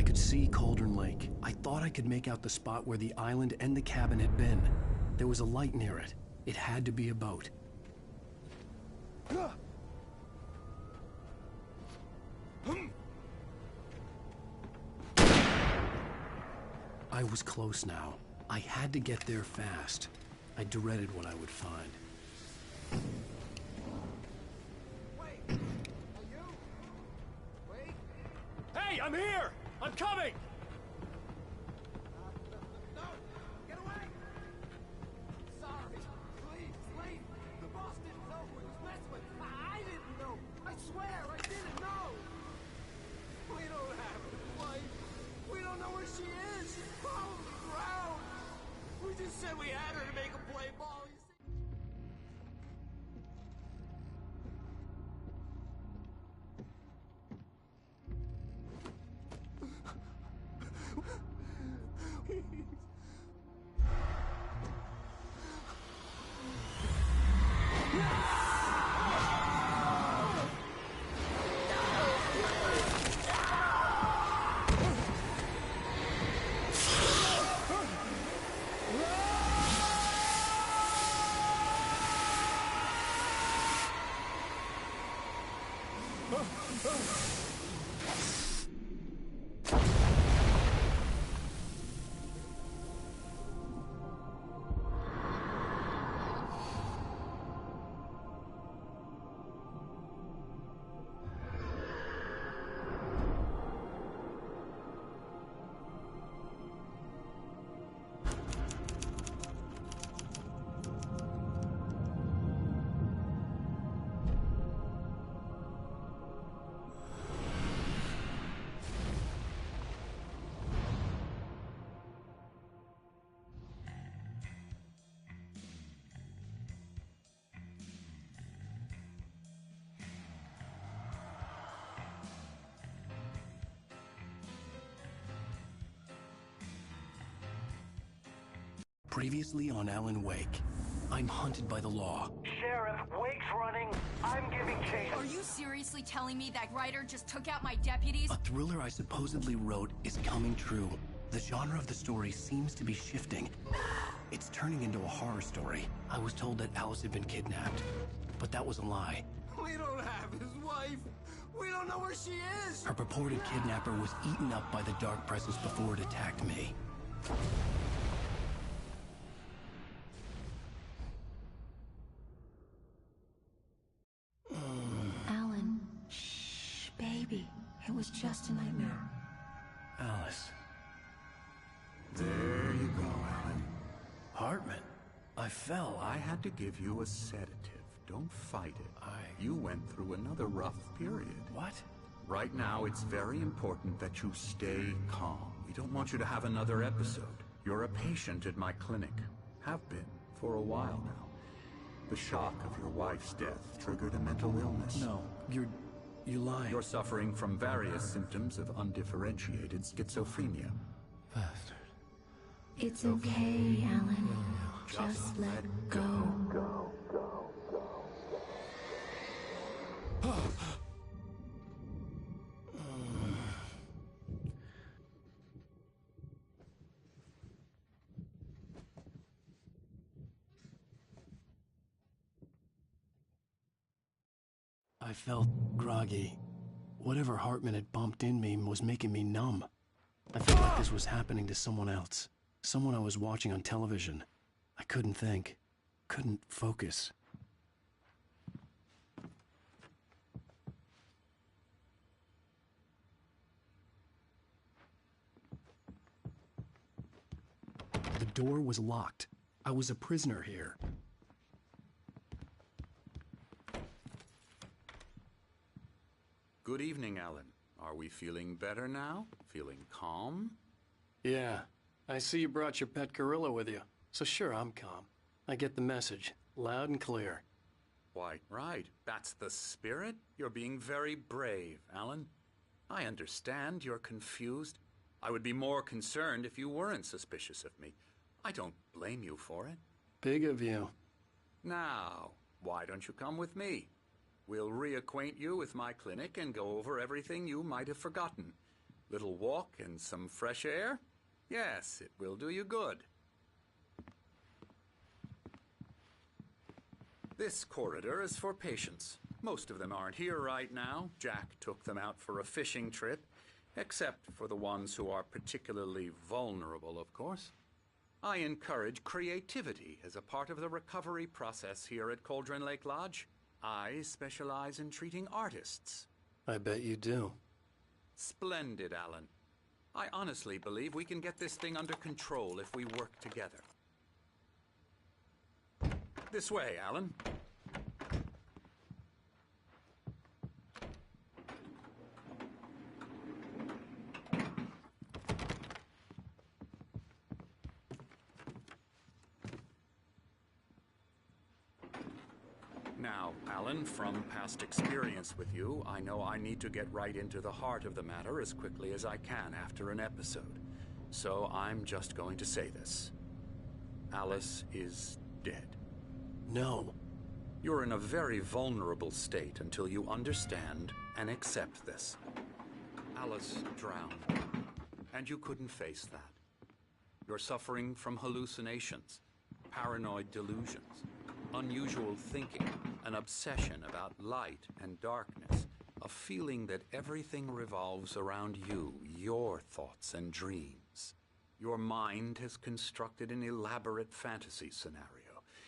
could see Cauldron Lake. I thought I could make out the spot where the island and the cabin had been. There was a light near it. It had to be a boat. I was close now. I had to get there fast. I dreaded what I would find. Wait! Are you? Wait! Hey, I'm here! I'm coming! No! Get away! Sorry. Please, leave. The boss didn't know who he was messing with. I didn't know. I swear, I didn't know. We don't have a wife. We don't know where she is. She's probably drowned. We just said we had her to make a play ball. You see? Previously on Alan Wake, I'm hunted by the law. Sheriff, Wake's running. I'm giving chase. Are you seriously telling me that writer just took out my deputies? A thriller I supposedly wrote is coming true. The genre of the story seems to be shifting. It's turning into a horror story. I was told that Alice had been kidnapped, but that was a lie. We don't have his wife. We don't know where she is. Her purported kidnapper was eaten up by the dark presence before it attacked me. Alan, shh, baby. It was just a nightmare. Alice. There you go, Alan. Hartman. I fell. I had to give you a sedative. Don't fight it. You went through another rough period. What? Right now, it's very important that you stay calm. We don't want you to have another episode. You're a patient at my clinic. Have been for a while now. The shock of your wife's death triggered a mental illness. No, you're lying. You're suffering from various symptoms of undifferentiated schizophrenia. Bastard. It's okay, Alan. Just let go. I felt groggy. Whatever Hartman had bumped in me was making me numb. I felt like this was happening to someone else. Someone I was watching on television. I couldn't think. Couldn't focus. The door was locked. I was a prisoner here. Good evening, Alan. Are we feeling better now? Feeling calm? Yeah. I see you brought your pet gorilla with you. So sure, I'm calm. I get the message. Loud and clear. Why, right. That's the spirit. You're being very brave, Alan. I understand you're confused. I would be more concerned if you weren't suspicious of me. I don't blame you for it. Big of you. Now, why don't you come with me? We'll reacquaint you with my clinic and go over everything you might have forgotten. Little walk and some fresh air? Yes, it will do you good. This corridor is for patients. Most of them aren't here right now. Jack took them out for a fishing trip, except for the ones who are particularly vulnerable, of course. I encourage creativity as a part of the recovery process here at Cauldron Lake Lodge. I specialize in treating artists. I bet you do. Splendid, Alan. I honestly believe we can get this thing under control if we work together. This way, Alan. Now, Alan, from past experience with you, I know I need to get right into the heart of the matter as quickly as I can after an episode. So I'm just going to say this. Alice is dead. No. You're in a very vulnerable state until you understand and accept this. Alice drowned, and you couldn't face that. You're suffering from hallucinations, paranoid delusions, unusual thinking, an obsession about light and darkness, a feeling that everything revolves around you, your thoughts and dreams. Your mind has constructed an elaborate fantasy scenario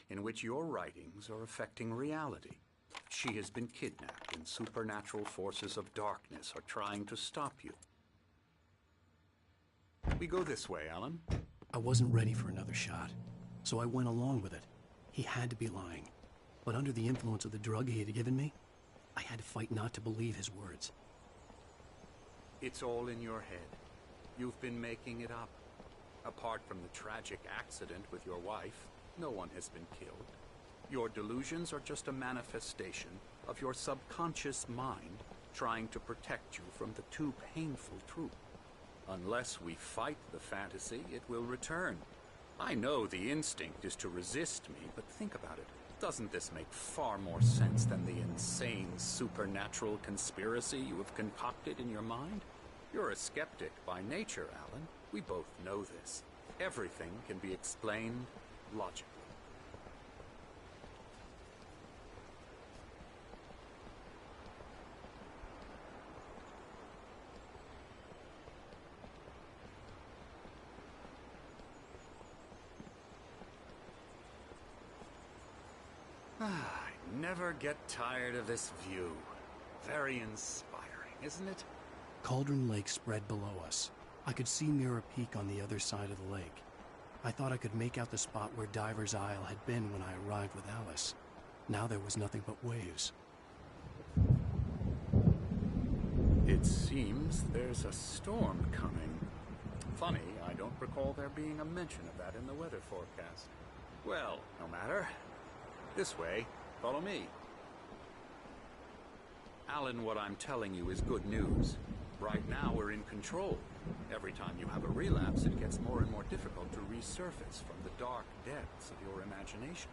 in which your writings are affecting reality. She has been kidnapped, and supernatural forces of darkness are trying to stop you. We go this way, Alan. I wasn't ready for another shot, so I went along with it. He had to be lying. But under the influence of the drug he had given me, I had to fight not to believe his words. It's all in your head. You've been making it up. Apart from the tragic accident with your wife, no one has been killed. Your delusions are just a manifestation of your subconscious mind trying to protect you from the too painful truth. Unless we fight the fantasy, it will return. I know the instinct is to resist me, but think about it. Doesn't this make far more sense than the insane supernatural conspiracy you have concocted in your mind? You're a skeptic by nature, Alan. We both know this. Everything can be explained logically. I never get tired of this view. Very inspiring, isn't it? Cauldron Lake spread below us. I could see Mirror Peak on the other side of the lake. I thought I could make out the spot where Diver's Isle had been when I arrived with Alice. Now there was nothing but waves. It seems there's a storm coming. Funny, I don't recall there being a mention of that in the weather forecast. Well, no matter. This way. Follow me. Alan, what I'm telling you is good news. Right now we're in control. Every time you have a relapse, it gets more and more difficult to resurface from the dark depths of your imagination.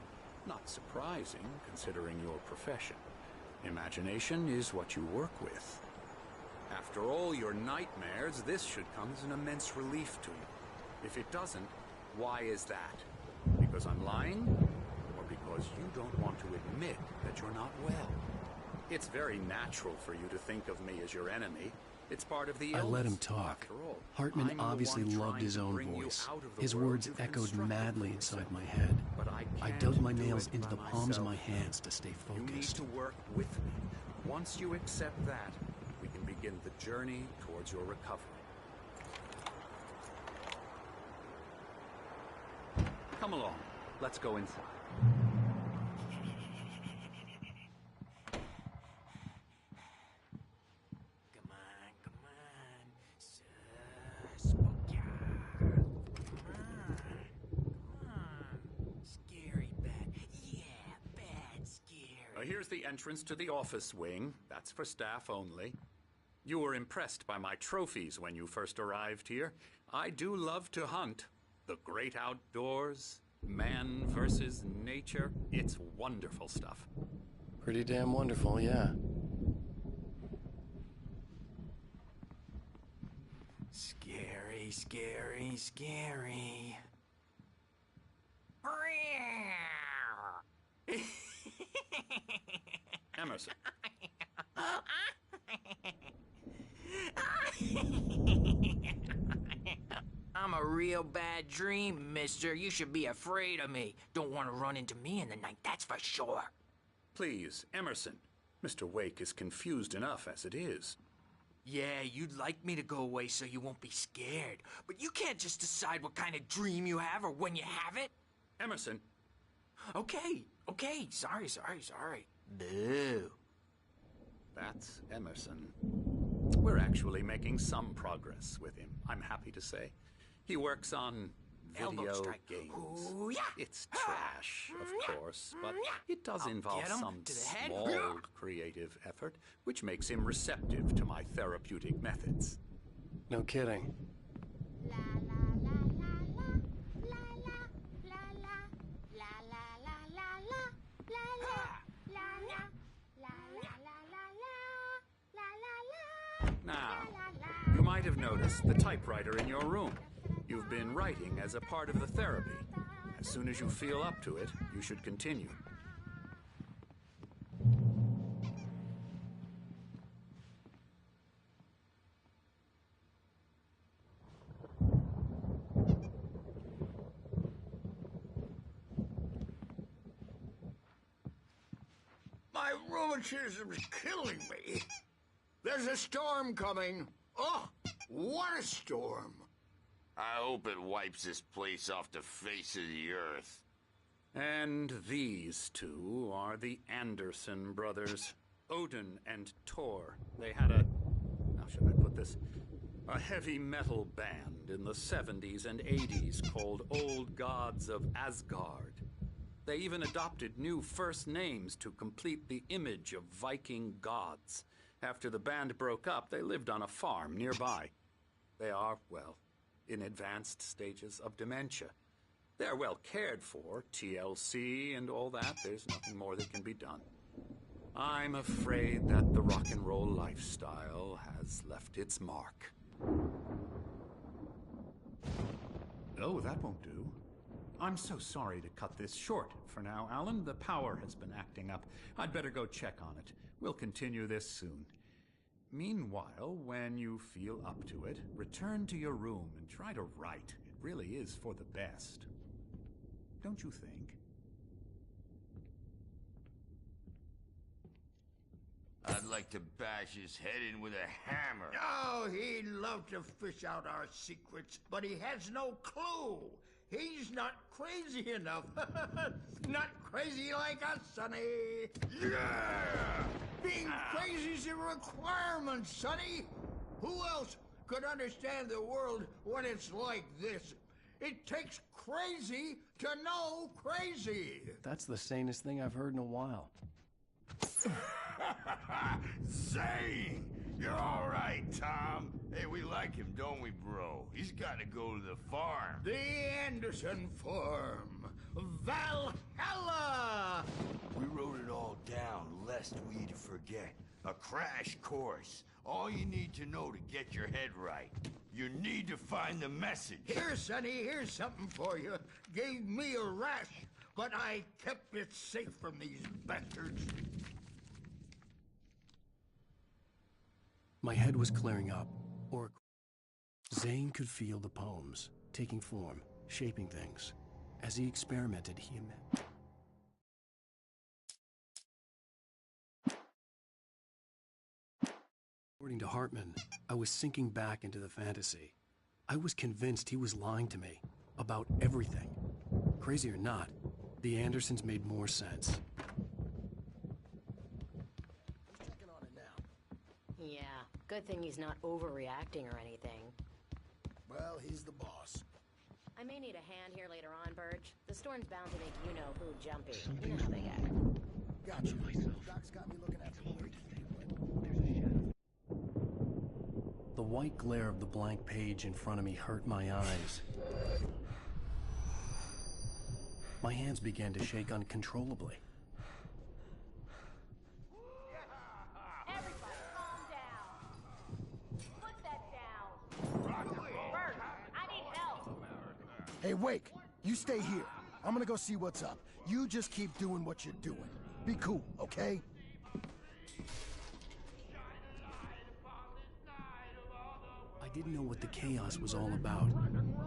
Not surprising, considering your profession. Imagination is what you work with. After all your nightmares, this should come as an immense relief to you. If it doesn't, why is that? Because I'm lying? Or because you don't want to admit that you're not well? It's very natural for you to think of me as your enemy. It's part of the illness. I let him talk. Hartman obviously loved his own voice. His words echoed madly inside my head. I dug my nails into the palms of my hands to stay focused. You need to work with me. Once you accept that, we can begin the journey towards your recovery. Come along. Let's go inside. Here's the entrance to the office wing. That's for staff only. You were impressed by my trophies when you first arrived here. I do love to hunt. The great outdoors, man versus nature. It's wonderful stuff. Pretty damn wonderful, yeah. Scary, scary, scary. Emerson. I'm a real bad dream, mister. You should be afraid of me. Don't want to run into me in the night, that's for sure. Please, Emerson. Mr. Wake is confused enough as it is. Yeah, you'd like me to go away so you won't be scared. But you can't just decide what kind of dream you have or when you have it. Emerson. Okay. Sorry. Boo. That's Emerson. We're actually making some progress with him, I'm happy to say. He works on Elbow video strike. games. Ooh, yeah. It's trash, of course, but it does I'll involve get him some to the head. small creative effort, which makes him receptive to my therapeutic methods. No kidding. Now, you might have noticed the typewriter in your room. You've been writing as a part of the therapy. As soon as you feel up to it, you should continue. My rheumatism's killing me. There's a storm coming. Oh, what a storm. I hope it wipes this place off the face of the earth. And these two are the Anderson brothers, Odin and Tor. They had how should I put this? A heavy metal band in the 70s and 80s called Old Gods of Asgard. They even adopted new first names to complete the image of Viking gods. After the band broke up, they lived on a farm nearby. They are, well, in advanced stages of dementia. They're well cared for, TLC and all that. There's nothing more that can be done. I'm afraid that the rock and roll lifestyle has left its mark. Oh, that won't do. I'm so sorry to cut this short for now, Alan. The power has been acting up. I'd better go check on it. We'll continue this soon. Meanwhile, when you feel up to it, return to your room and try to write. It really is for the best. Don't you think? I'd like to bash his head in with a hammer. Oh, he'd love to fish out our secrets, but he has no clue. He's not crazy enough. Not crazy like us, Sonny. Yeah! Being crazy's a requirement, Sonny. Who else could understand the world when it's like this? It takes crazy to know crazy. That's the sanest thing I've heard in a while. Zane! You're all right, Tom. Hey, we like him, don't we, bro? He's got to go to the farm. The Anderson farm. Valhalla! We wrote it all down, lest we forget. A crash course. All you need to know to get your head right. You need to find the message. Here, Sonny, here's something for you. Gave me a rash, but I kept it safe from these bastards. My head was clearing up, or Zane could feel the poems, taking form, shaping things. As he experimented, he According to Hartman, I was sinking back into the fantasy. I was convinced he was lying to me about everything. Crazy or not, the Andersons made more sense. Yeah, good thing he's not overreacting or anything. Well, he's the boss. I may need a hand here later on, Birch. The storm's bound to make you-know-who jumpy. You know how they get. Gotcha. Doc's got me looking at the board. The white glare of the blank page in front of me hurt my eyes. My hands began to shake uncontrollably. Everybody calm down. Put that down. Hey, Wake, you stay here. I'm gonna go see what's up. You just keep doing what you're doing. Be cool, okay? I didn't know what the chaos was all about,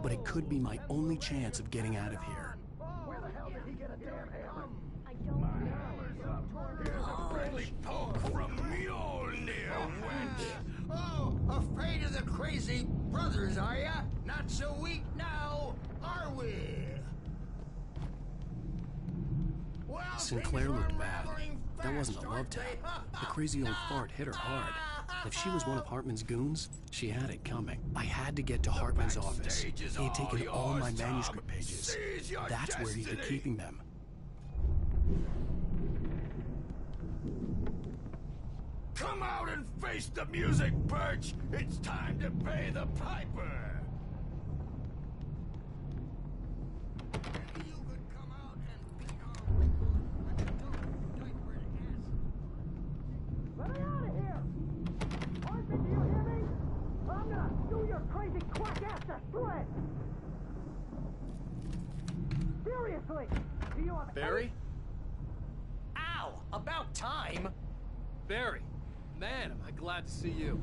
but it could be my only chance of getting out of here. Where the hell did he get a damn hammer? I don't know. Here's a friendly poke from Mjolnir, wench. Oh, afraid of the crazy brothers, are ya? Not so weak now, are we? Well, Sinclair things are looked bad. unraveling That wasn't a fast, love aren't tap. they? The crazy old fart hit her hard. If she was one of Hartman's goons, she had it coming. I had to get to Hartman's office. backstage is He had taken all all my yours, manuscript Tom. pages. Seize your That's where he'd been destiny. keeping them. Come out and face the music, Birch! It's time to pay the piper! You could come out and beat our whistle and diaper ass. Let me out of here! Arthur, do you hear me? I'm gonna do your crazy quack ass to shreds! Seriously! Do you have Barry? Ow! About time! Barry! Man, am I glad to see you.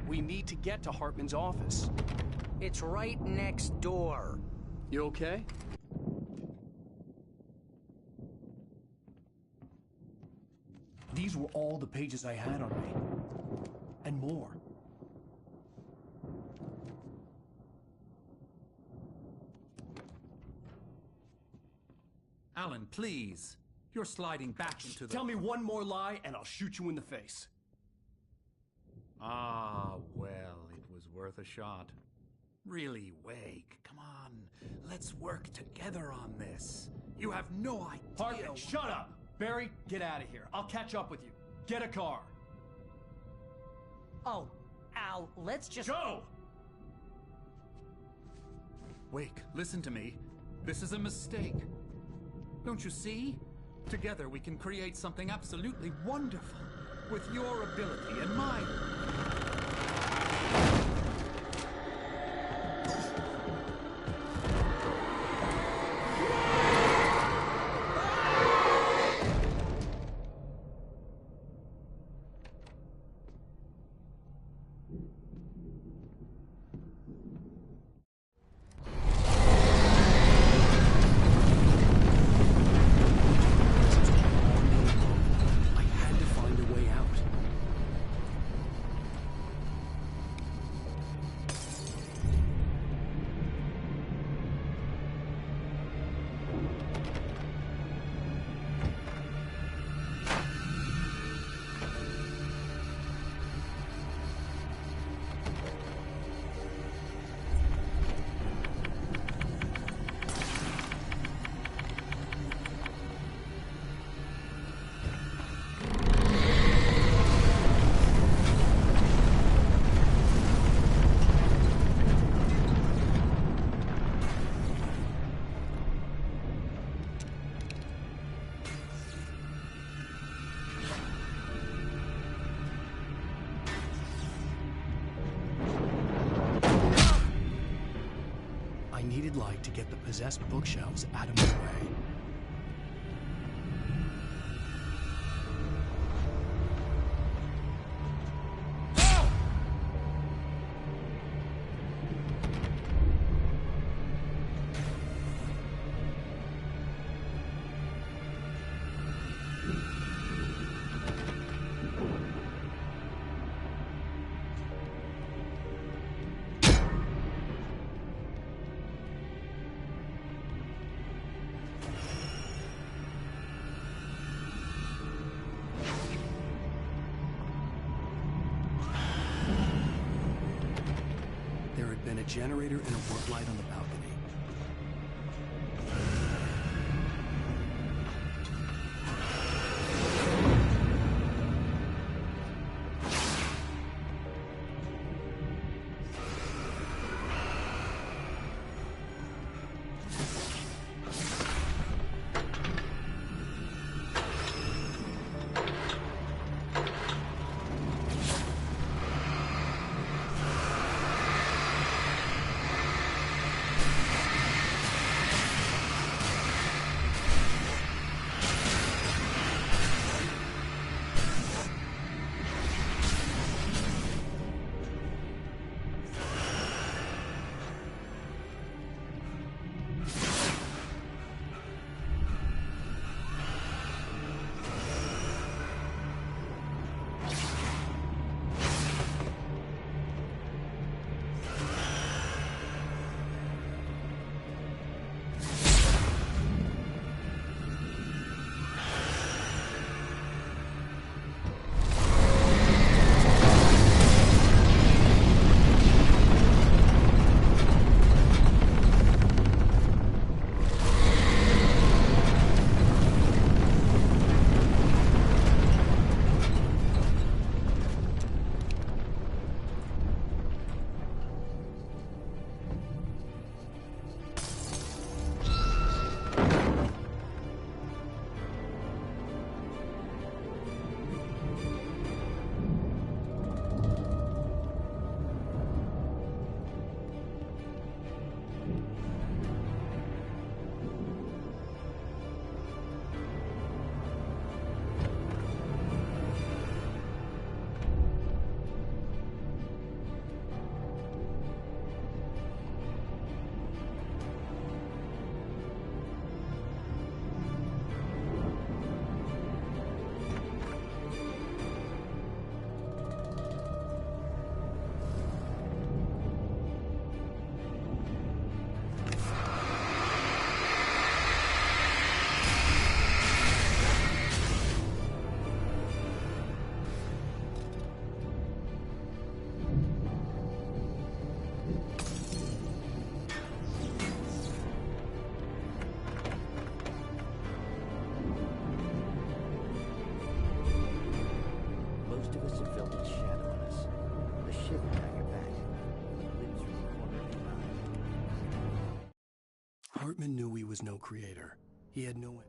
We need to get to Hartman's office. It's right next door. You okay? These were all the pages I had on me. And more. Alan, please. You're sliding back into the... Tell me one more lie and I'll shoot you in the face. Ah, well, it was worth a shot. Really, Wake, come on. Let's work together on this. You have no idea... Hartman, shut up! Barry, get out of here. I'll catch up with you. Get a car. Oh, Al, let's just... Go! Wake, listen to me. This is a mistake. Don't you see? Together we can create something absolutely wonderful. With your ability and mine. I had to find a way out. I needed light to get the possessed bookshelves out of my way. There had been a generator and a work light on the balcony. Hartman knew he was no creator. He had no...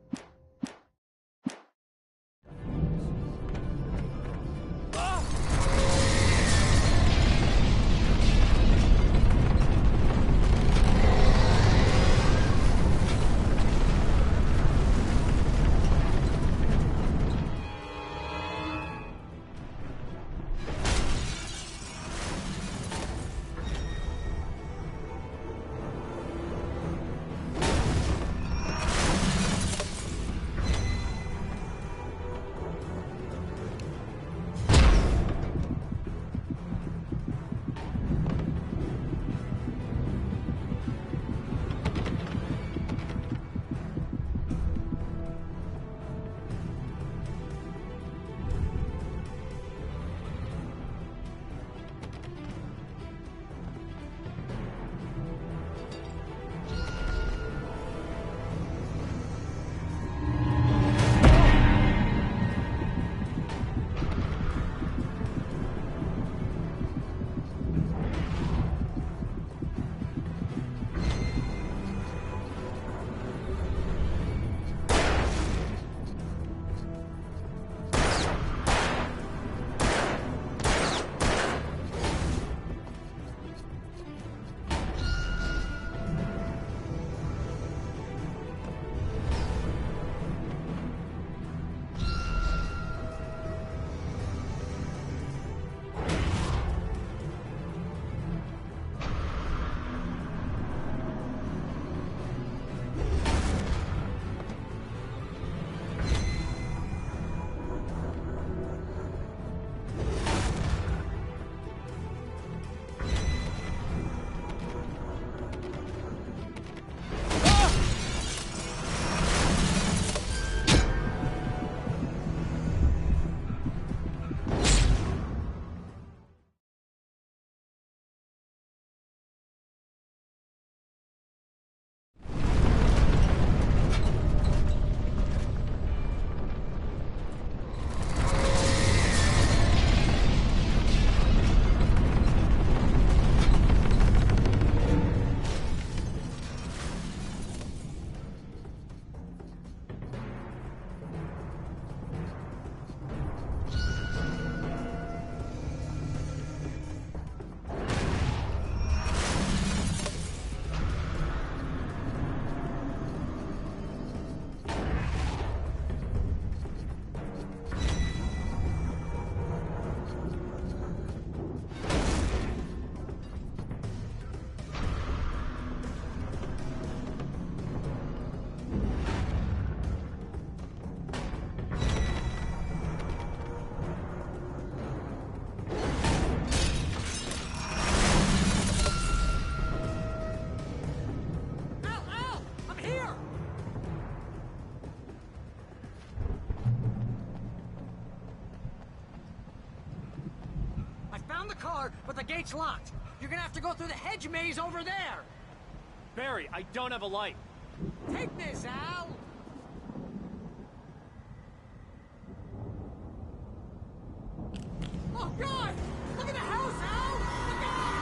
The car, but the gate's locked. You're gonna have to go through the hedge maze over there. Barry, I don't have a light. Take this, Al. Oh, God! Look at the house, Al! Look out!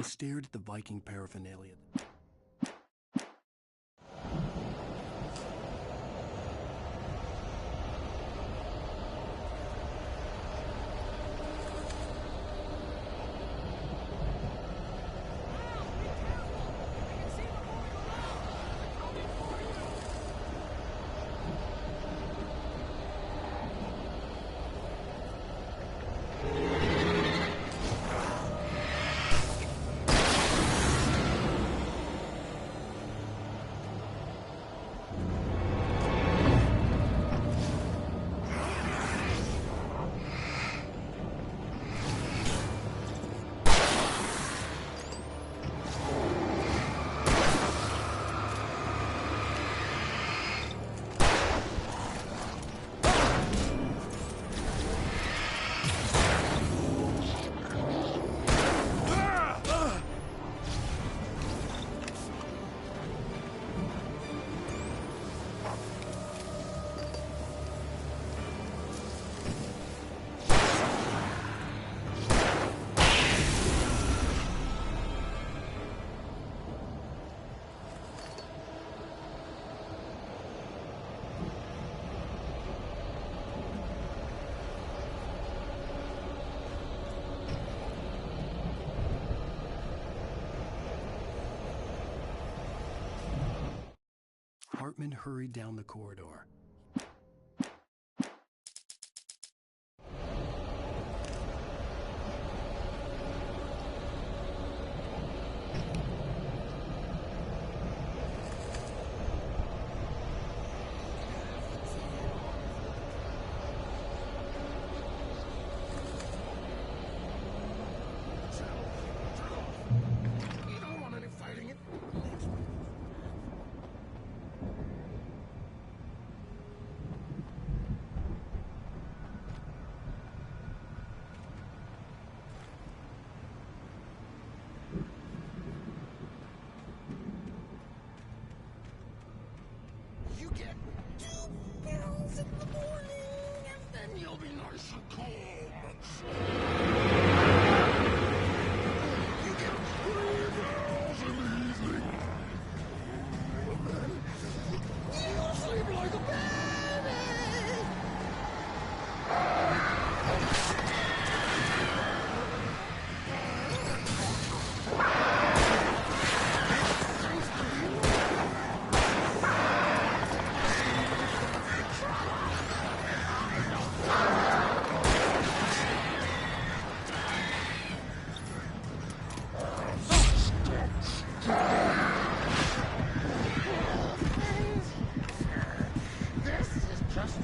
I stared at the Viking paraphernalia. Hartman hurried down the corridor. You don't want any fighting it. You get 2 pills in the morning, and then you'll be nice and calm. You get 3 pills in the evening. And then you'll sleep like a baby. This is just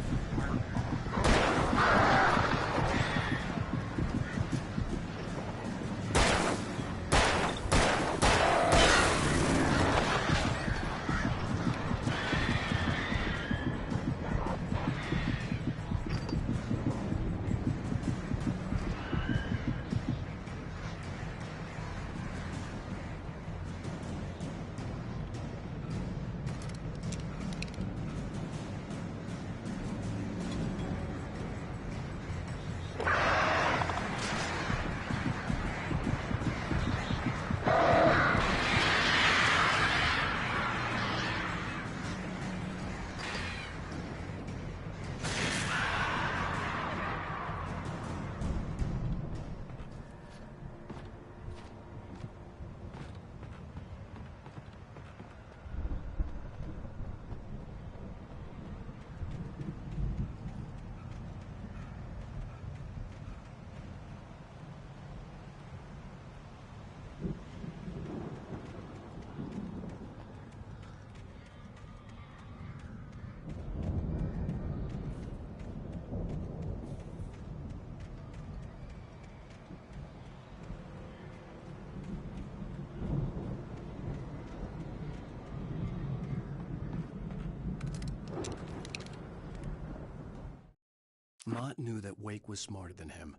Mott knew that Wake was smarter than him.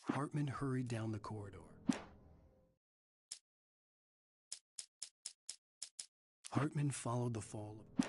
Hartman hurried down the corridor. Hartman followed the fall of...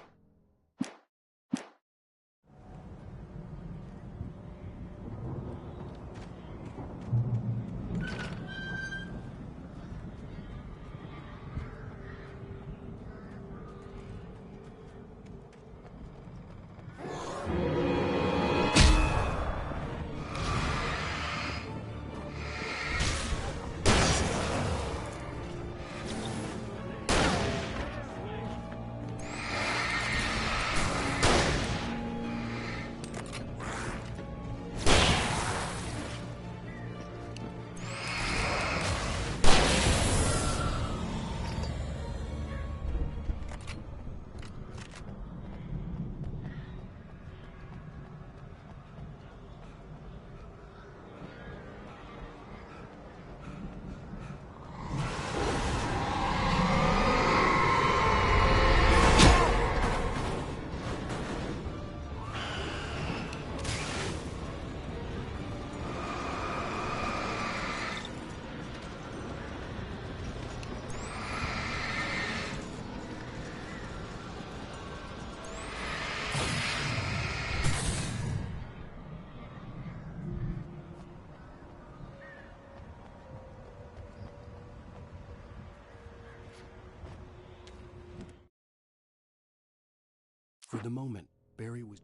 For the moment, Barry was...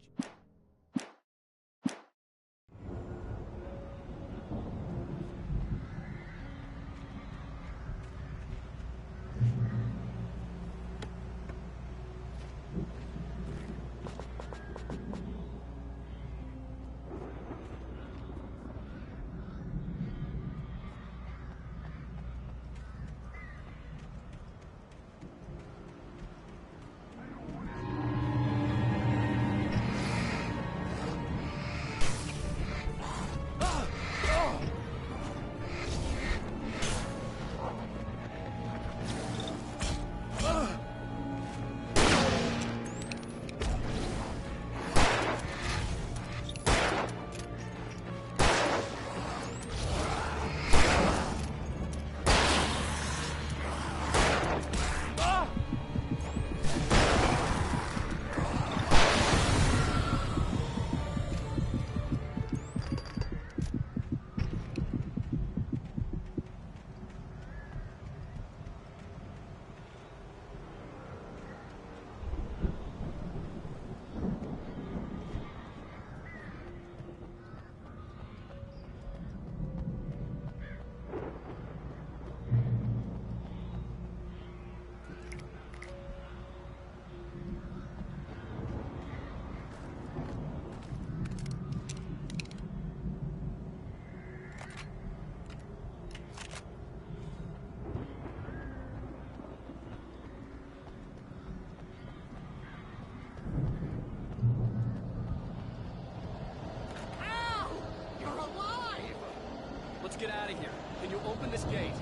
Let's get out of here. Can you open this gate?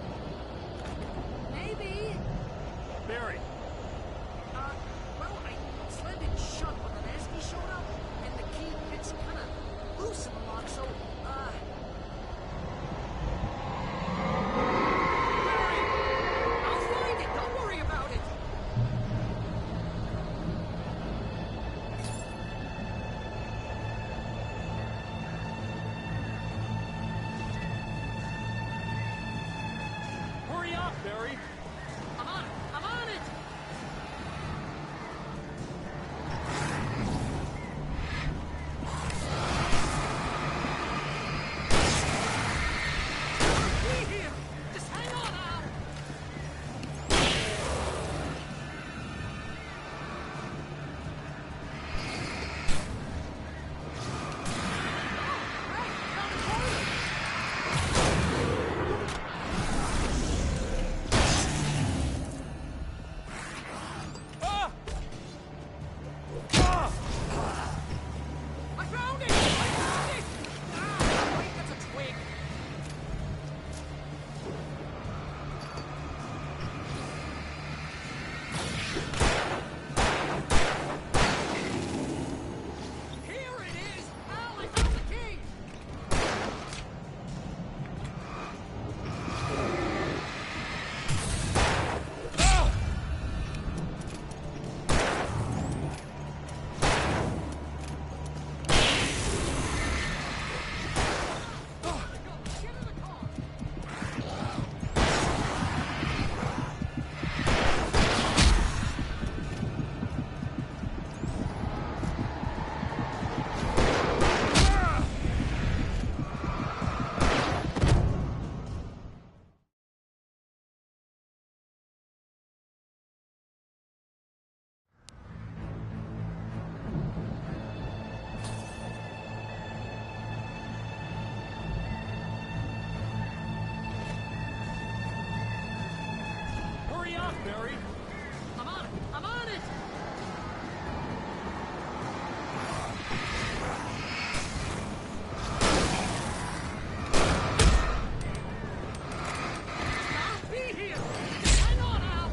Maybe. Barry! Well, I slammed it shut when the nasty showed up, and the key fits kind of loose in the lock, so, Barry! I'll find it! Don't worry about it! Hurry up, Barry! I'm on it! I'm on it! Be here! Just hang on now! I found it! I found it! Ah, wait, that's a twig. Here it is! Al, I found the key! Get in the car! Hurry up, Barry! I'm on it! I'm on it! I'll be here! Just hang on, Al!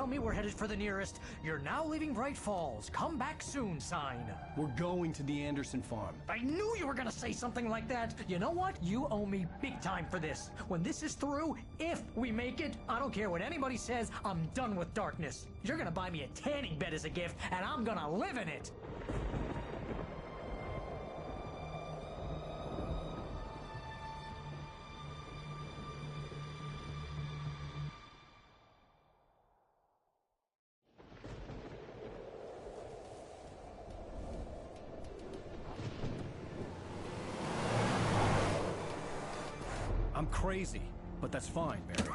me we're headed for the nearest "You're now leaving Bright Falls. Come back soon" sign. We're going to the Anderson farm. I knew you were gonna say something like that. You know what? You owe me big time for this. When this is through, if we make it, I don't care what anybody says, I'm done with darkness. You're gonna buy me a tanning bed as a gift, and I'm gonna live in it. I'm crazy, but that's fine, Barry.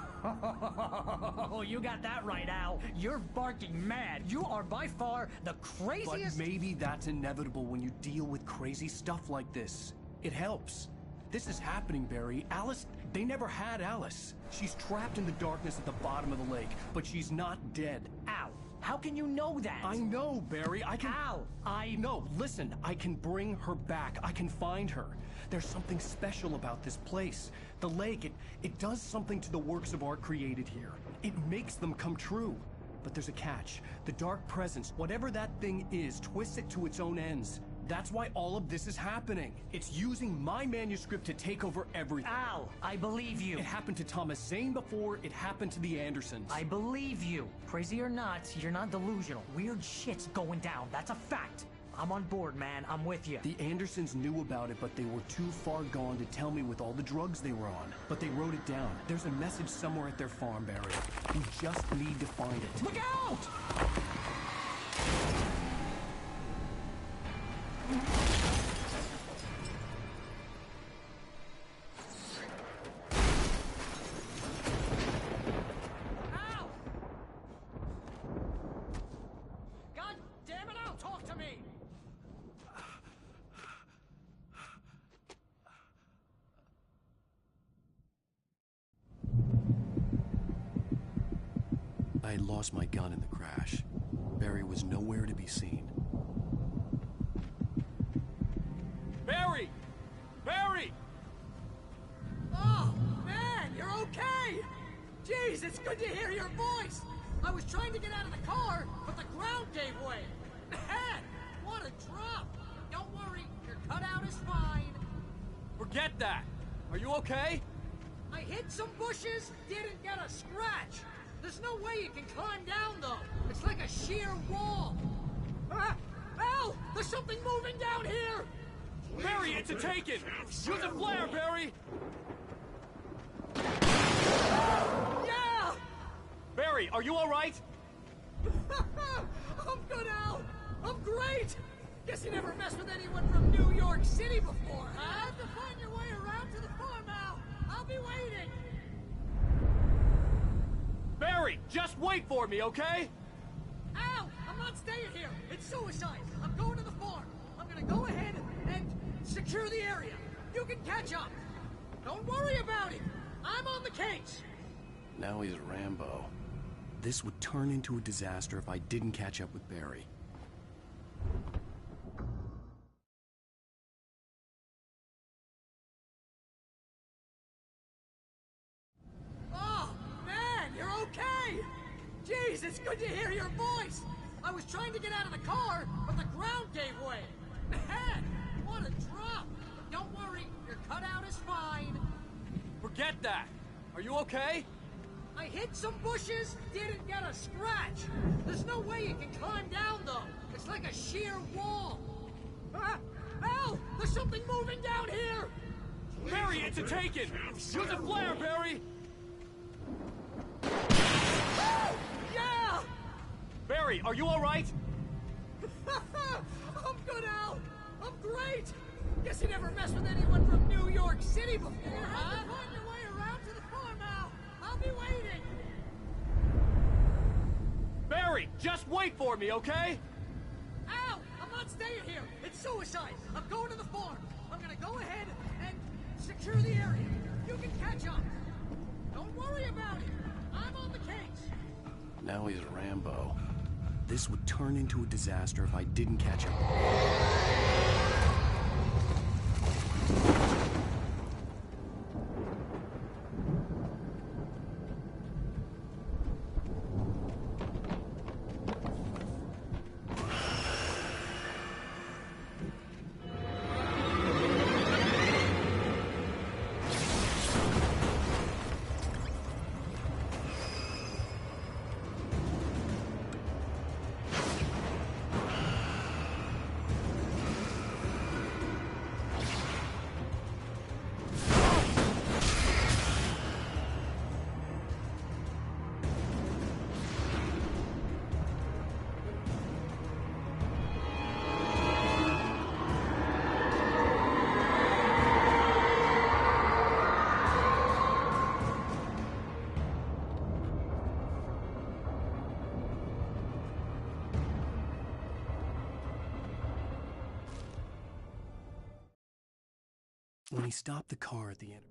Oh, you got that right, Al. You're barking mad. You are by far the craziest... But maybe that's inevitable when you deal with crazy stuff like this. It helps. This is happening, Barry. Alice, they never had Alice. She's trapped in the darkness at the bottom of the lake, but she's not dead. Al, how can you know that? I know, Barry. I can... Al, No, listen. I can bring her back. I can find her. There's something special about this place. The lake, it does something to the works of art created here. It makes them come true. But there's a catch. The dark presence, whatever that thing is, twists it to its own ends. That's why all of this is happening. It's using my manuscript to take over everything. Al, I believe you. It happened to Thomas Zane before, it happened to the Andersons. I believe you. Crazy or not, you're not delusional. Weird shit's going down. That's a fact. I'm on board, man. I'm with you. The Andersons knew about it, but they were too far gone to tell me with all the drugs they were on. But they wrote it down. There's a message somewhere at their farm, Barry. We just need to find it. Look out! Ow! God damn it, Al, talk to me! I had lost my gun in the crash. Barry was nowhere to be seen. Barry! Barry! Oh, man, you're okay! Jeez, it's good to hear your voice! I was trying to get out of the car, but the ground gave way. Man, what a drop! Don't worry, your cutout is fine. Forget that! Are you okay? I hit some bushes, didn't get a scratch. There's no way you can climb down, though. It's like a sheer wall. Ah! Al! There's something moving down here! Barry, it's a taken! Use a flare, Barry! Yeah! Barry, are you alright? I'm good, Al! I'm great! Guess you never messed with anyone from New York City before, huh? You have to find your way around to the farm, Al. I'll be waiting! Barry, just wait for me, okay? Al! I'm not staying here! It's suicide! I'm going to the farm! I'm gonna go ahead and secure the area! You can catch up! Don't worry about it! I'm on the case! Now he's Rambo. This would turn into a disaster if I didn't catch up with Barry. Oh, man, you're okay! Jeez, it's good to hear your voice! I was trying to get out of the car, but the ground gave way. Man, what a drop! But don't worry, your cutout is fine. Forget that! Are you okay? I hit some bushes, didn't get a scratch. There's no way you can climb down, though. It's like a sheer wall. Ah! Al! There's something moving down here! Barry, it's a taken! Use a flare, Barry! Yeah! Barry, are you alright? I'm good, Al! I'm great! Guess you never messed with anyone from New York City before, huh? Find your way around to the farm, Al! I'll be waiting! Barry, just wait for me, okay? Al! I'm not staying here! It's suicide! I'm going to the farm! I'm gonna go ahead and secure the area! You can catch up! Don't worry about it! I'm on the case! Now he's Rambo. This would turn into a disaster if I didn't catch up. When he stopped the car at the end.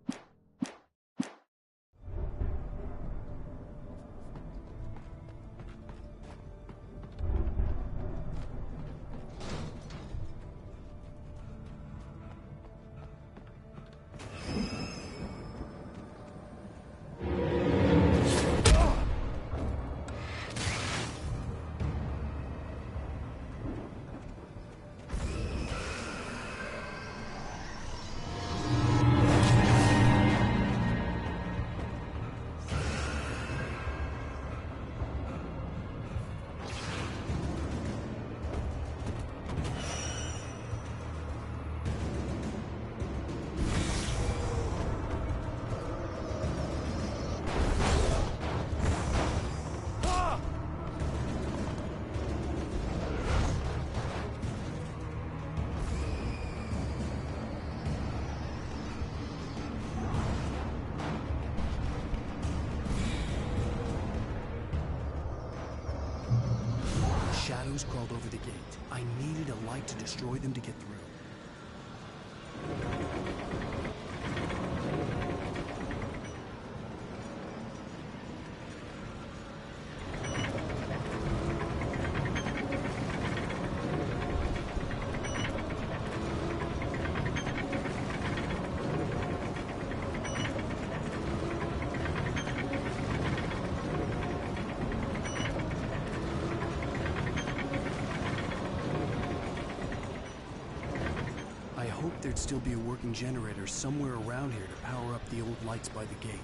Shadows crawled over the gate. I needed a light to destroy them to get through. I hoped there'd still be a working generator somewhere around here to power up the old lights by the gate.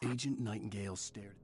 Agent Nightingale stared.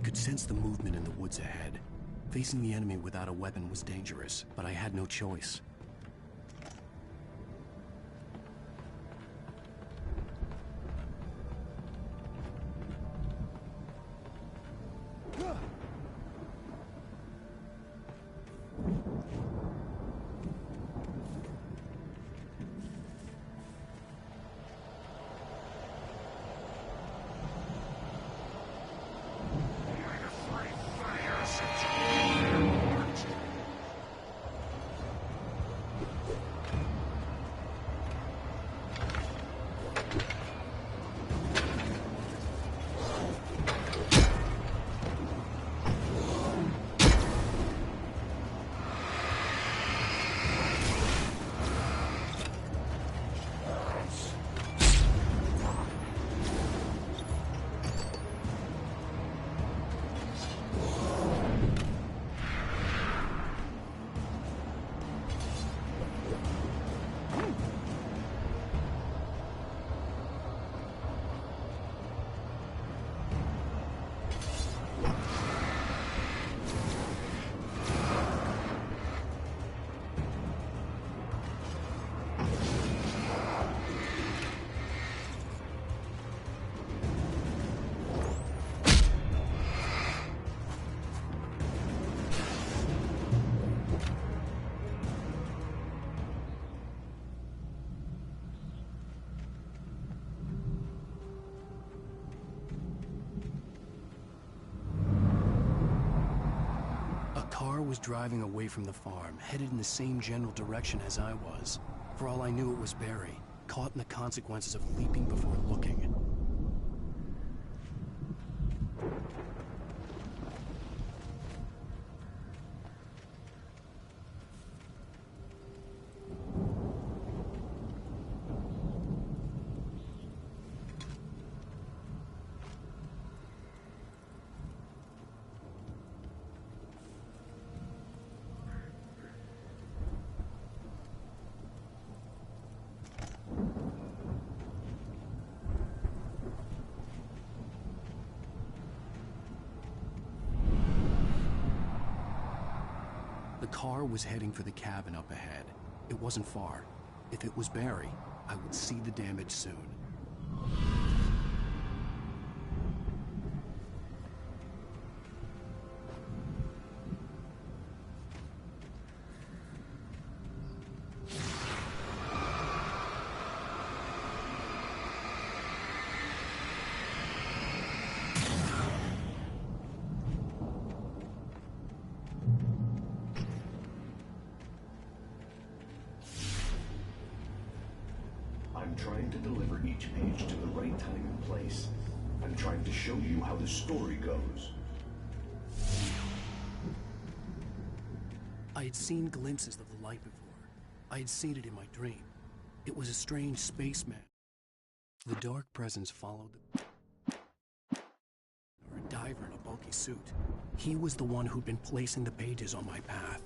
could sense the movement in the woods ahead. Facing the enemy without a weapon was dangerous, but I had no choice. Was driving away from the farm, headed in the same general direction as I was. For all I knew, it was Barry, caught in the consequences of leaping before looking. The car was heading for the cabin up ahead. It wasn't far. If it was Barry, I would see the damage soon. I'm trying to deliver each page to the right time and place. I'm trying to show you how the story goes. I had seen glimpses of the light before. I had seen it in my dream. It was a strange spaceman. The dark presence followed or a diver in a bulky suit. He was the one who'd been placing the pages on my path.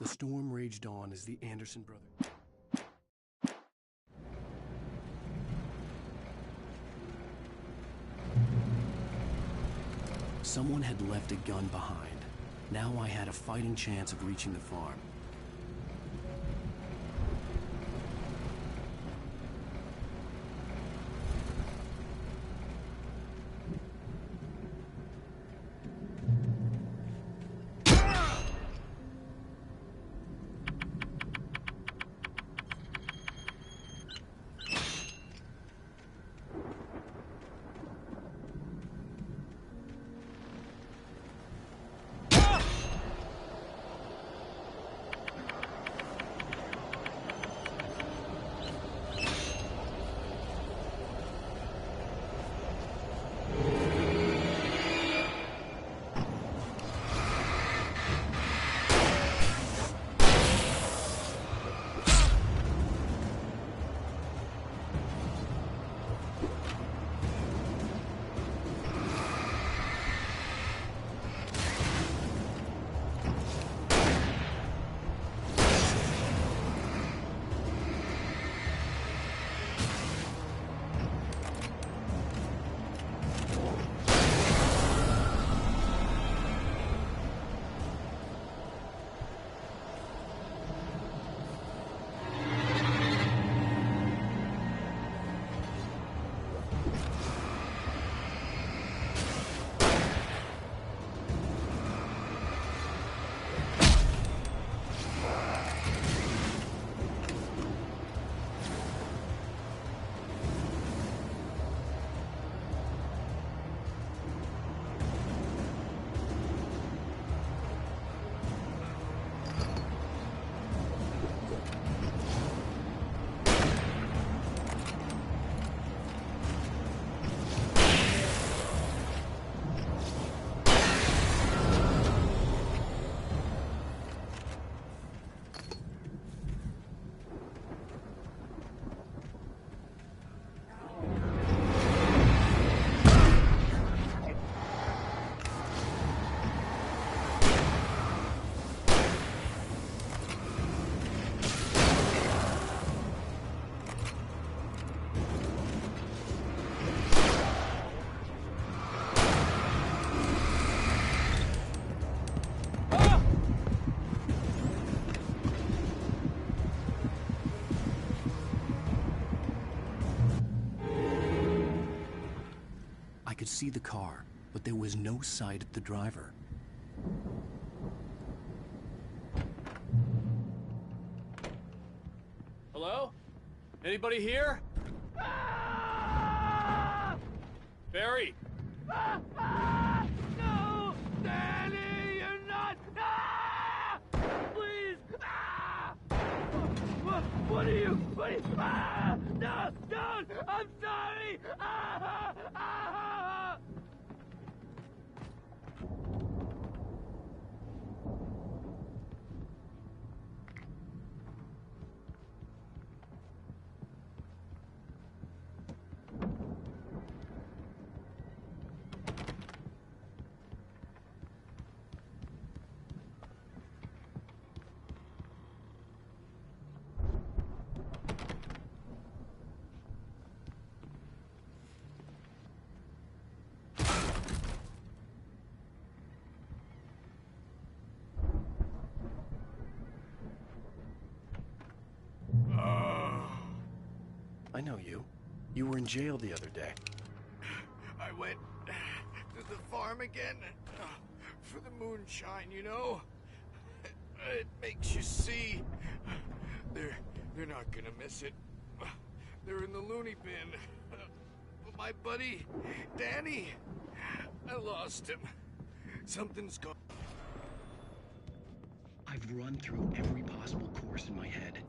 The storm raged on as the Anderson brothers... Someone had left a gun behind. Now I had a fighting chance of reaching the farm. I could see the car, but there was no sight of the driver. Hello? Anybody here? Barry! No! Danny, you're not! Please! What are you? No! Don't! I'm sorry! I know you. You were in jail the other day. I went to the farm again for the moonshine, you know? It makes you see. They're not gonna miss it. They're in the loony bin. But my buddy, Danny, I lost him. Something's gone. I've run through every possible course in my head.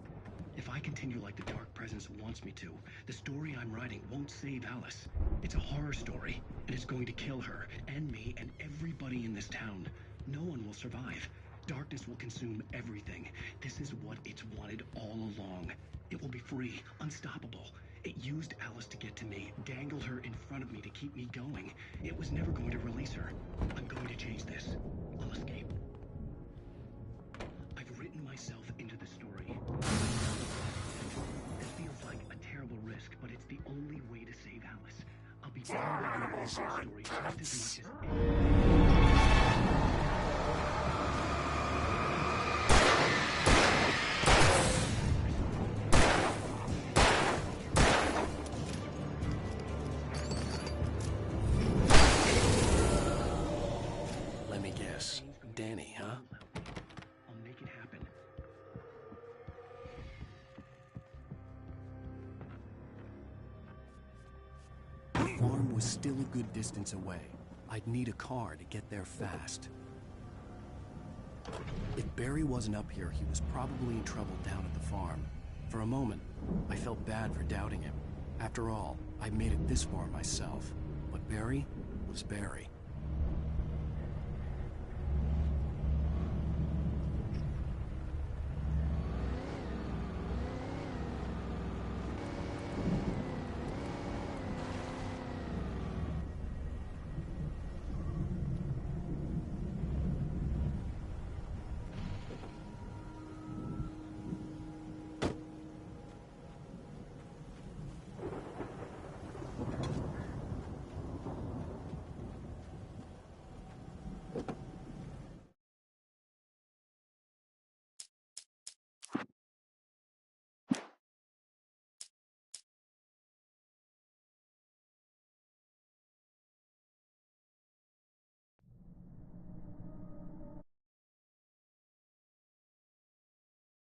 If I continue like the Dark Presence wants me to, the story I'm writing won't save Alice. It's a horror story, and it's going to kill her, and me, and everybody in this town. No one will survive. Darkness will consume everything. This is what it's wanted all along. It will be free, unstoppable. It used Alice to get to me, dangled her in front of me to keep me going. It was never going to release her. I'm going to change this. I'll escape. I've written myself into the story. This feels like a terrible risk, but it's the only way to save Alice. I'll be bound by the events of the story just as much as... Let me guess. Danny, huh? I'll make it happen. The farm was still a good distance away. I'd need a car to get there fast. If Barry wasn't up here, he was probably in trouble down at the farm. For a moment, I felt bad for doubting him. After all, I made it this far myself. But Barry was Barry.